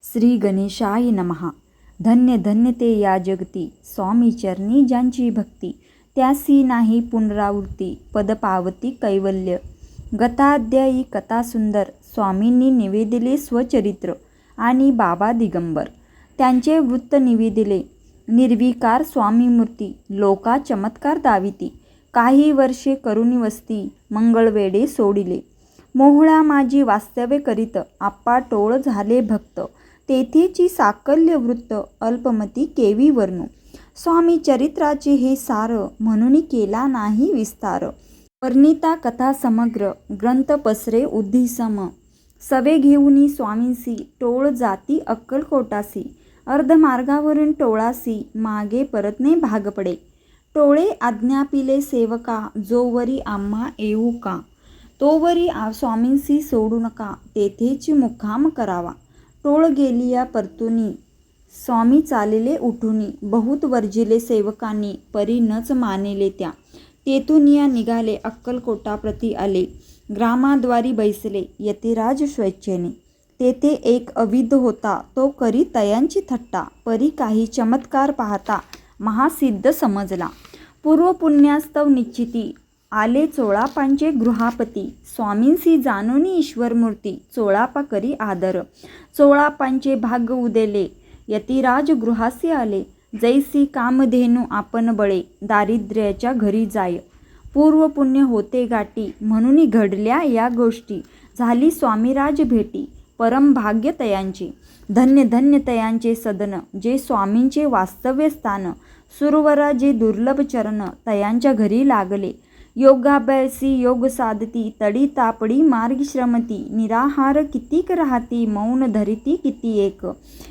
श्री गणेशाय नमः. धन्य धन्य ते या जगती, स्वामी चरणी ज्यांची भक्ती, त्यासी नाही पुनरावृत्ती, पद पावती कैवल्य. गताध्यायी कथा सुंदर. स्वामींनी निवेदिले स्वचरित्र आणि बाबा दिगंबर. त्यांचे वृत्त निवेदिले. निर्विकार स्वामीमूर्ती, लोका चमत्कार दाविती. काही वर्षे करुणी वस्ती, मंगळवेडे सोडिले. मोहळा माझी वास्तव्य करीत, आप्पा टोळ झाले भक्त. तेथेची साकल्य वृत्त, अल्पमती केवी वर्णू. स्वामी चरित्राचे हे सार, म्हणून केला नाही विस्तार. वर्णिता कथा समग्र, ग्रंथ पसरे उद्धिसम. सवे घेऊनी स्वामींसी, टोळ जाती अक्कलकोटासी. अर्धमार्गावरून टोळासी, मागे परतणे भाग पडे. टोळे आज्ञापिले सेवका, जोवरी आम्हा येऊ का. तोवरी स्वामींसी सोडू नका, तेथेच मुक्काम करावा. टोळ गेलिया परतुनी, स्वामी चालले उठुनी. बहुत वर्जिले सेवकांनी, परी नच मानिले त्या. तेथून या निघाले, अक्कलकोटाप्रती आले. ग्रामाद्वारी बैसले, यतिराज स्वेच्छेने. तेथे एक अविध होता, तो करी तयांची थट्टा. परी काही चमत्कार पाहता, महासिद्ध समजला. पूर्व पुण्यास्तव निश्चिती, आले चोळापांचे गृहापती. स्वामींसी जाणूनी ईश्वरमूर्ती, चोळापा करी आदर. चोळापांचे भाग्य उदेले, यतिराज गृहासी आले. जैसी कामधेनू आपण बळे, दारिद्र्याच्या घरी जाय. पूर्व पुण्य होते गाठी, म्हणून घडल्या या गोष्टी. झाली स्वामीराज भेटी, परम भाग्य तयांचे. धन्य धन्य तयांचे सदन, जे स्वामींचे वास्तव्य स्थान. सुरवरा जे दुर्लभ चरण, तयांच्या घरी लागले. योगाभ्यासी योग साधती, तडी तापडी मार्गी श्रमती. निराहार कितीक राहती, मौन धरिती किती एक.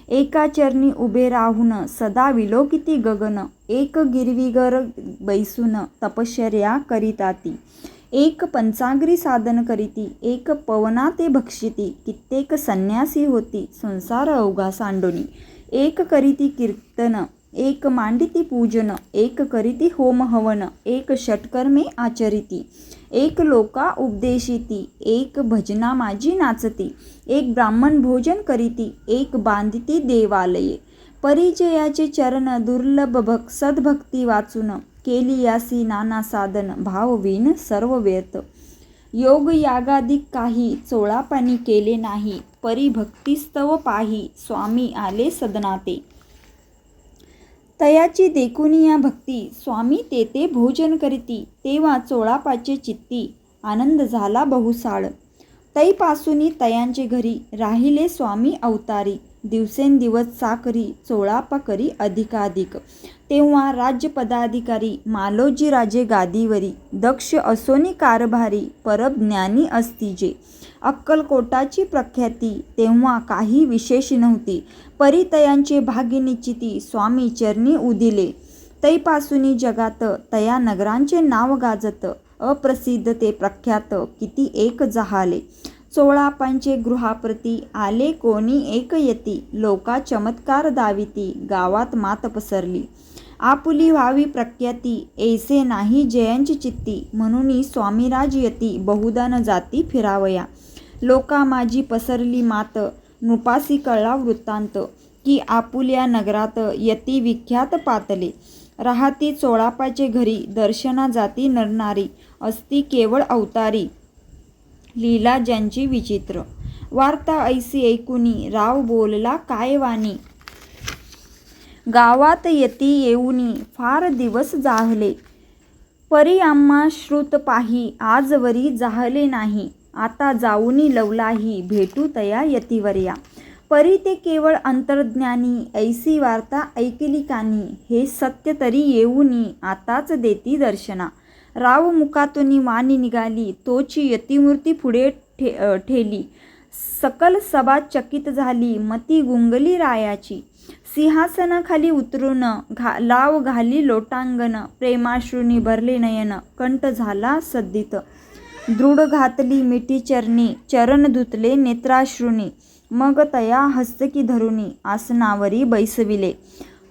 एका चरणी उभे राहून, सदा विलोकिती गगन. एक गिरवीगर बैसून, तपश्चर्या करीताती. एक पंचाग्री साधन करीती, एक पवना ते भक्षिती. कित्येक संन्यासी होती, संसार अवघा सांडोनी. एक करीती कीर्तन, एक मांडिती पूजन. एक करीती होम हवन, एक षटकर्मे आचरिती. एक लोका उपदेशिती, एक भजना माझी नाचती. एक ब्राह्मण भोजन करीती, एक बांधिती देवालये. परिचयाचे चरण दुर्लभ सद्भक्ती वाचून. केली यासी नाना साधन, भाववीन सर्व व्यर्थ. योग यागादिक काही, चोळापानी केले नाही. परी भक्तिस्तव पाही, स्वामी आले सदनाते. तयाची देखुनिया भक्ती, स्वामी तेथे भोजन करीती. तेव्हा चोळापाचे चित्ती, आनंद झाला बहुसाळ. तैपासूनी तयांचे घरी, राहिले स्वामी अवतारी. दिवसेंदिवस चाकरी, चोळापा करी अधिकाधिक. तेव्हा राज्यपदाधिकारी, मालोजी राजे गादीवरी. दक्ष असोनी कारभारी, परबज्ञानी असतीजे. अक्कलकोटाची प्रख्याती, तेव्हा काही विशेष नव्हती. परितयांचे भाग्य निश्चिती, स्वामी चरणी उदिले. तैपासूनी जगात, तया नगरांचे नाव गाजत. अप्रसिद्ध ते प्रख्यात, किती एक जहाले. चोळापांचे गृहाप्रती, आले कोणी एक यती. लोका चमत्कार दाविती, गावात मात पसरली. आपुली व्हावी प्रख्याती, ऐसे नाही जयांची चित्ती. म्हणून स्वामीराज यती, बहुधा न जाती फिरावया. लोका माझी पसरली मात, नृपासी कळला वृत्तांत. की आपुल्या नगरात, यती विख्यात पातले. राहती चोळापाचे घरी, दर्शना जाती नरनारी. असती केवळ अवतारी, लीला ज्यांची विचित्र. वार्ता ऐसी ऐकुनी, राव बोलला काय वाणी. गावात यती येऊनी, फार दिवस जाहले. परी आम्हा श्रुत पाही, आजवरी जाहले नाही. आता जाऊनी लवलाही, भेटू तया यतीवर्या. परी ते केवळ अंतर्ज्ञानी, ऐसी वार्ता ऐकली कानी. हे सत्य तरी येऊनी, आताच देती दर्शना. राव मुखातून वाणी निघाली, तोची यतिमूर्ती पुढे ठेली. सकल सभा चकित झाली, मती गुंगली रायाची. सिंहासनाखाली उतरून, लाव घाली लोटांगण. प्रेमाश्रूंनी भरले नयन, कंठ झाला सद्दित. दृढ घातली मिठी चरणी, चरण धुतले नेत्राश्रूंनी. मग तया हस्तकी धरुनी, आसनावरी बैसविले.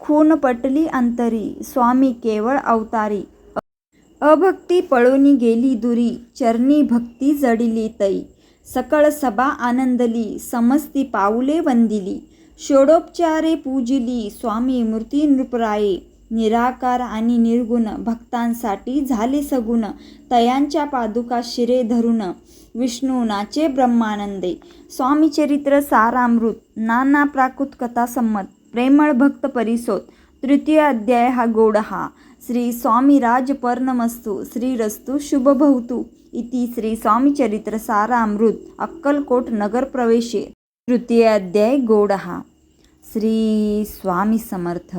खून पटली अंतरी, स्वामी केवळ अवतारी. अभक्ती पळोनी गेली दुरी, चरणी भक्ती जडिली तै. सकळ सभा आनंदली, समस्ती पाऊले वंदिली. षोडोपचारे पूजिली स्वामी मूर्ती नृपराये. निराकार आणि निर्गुण भक्तांसाठी झाले सगुण. तयांच्या पादुका शिरे धरून विष्णू नाचे ब्रह्मानंदे. स्वामी चरित्र सारामृत नाना प्राकृत कथा संमत. प्रेमळ भक्त परिसोत. तृतीय अध्याय हा गोड हा. श्री स्वामी राज पर्णमस्तु. श्रीरस्तु शुभभवतु इति श्री स्वामी चरित्र सारामृत अक्कलकोट नगर प्रवेशे. तृतीय अध्याय गोड हा. श्री स्वामी समर्थ.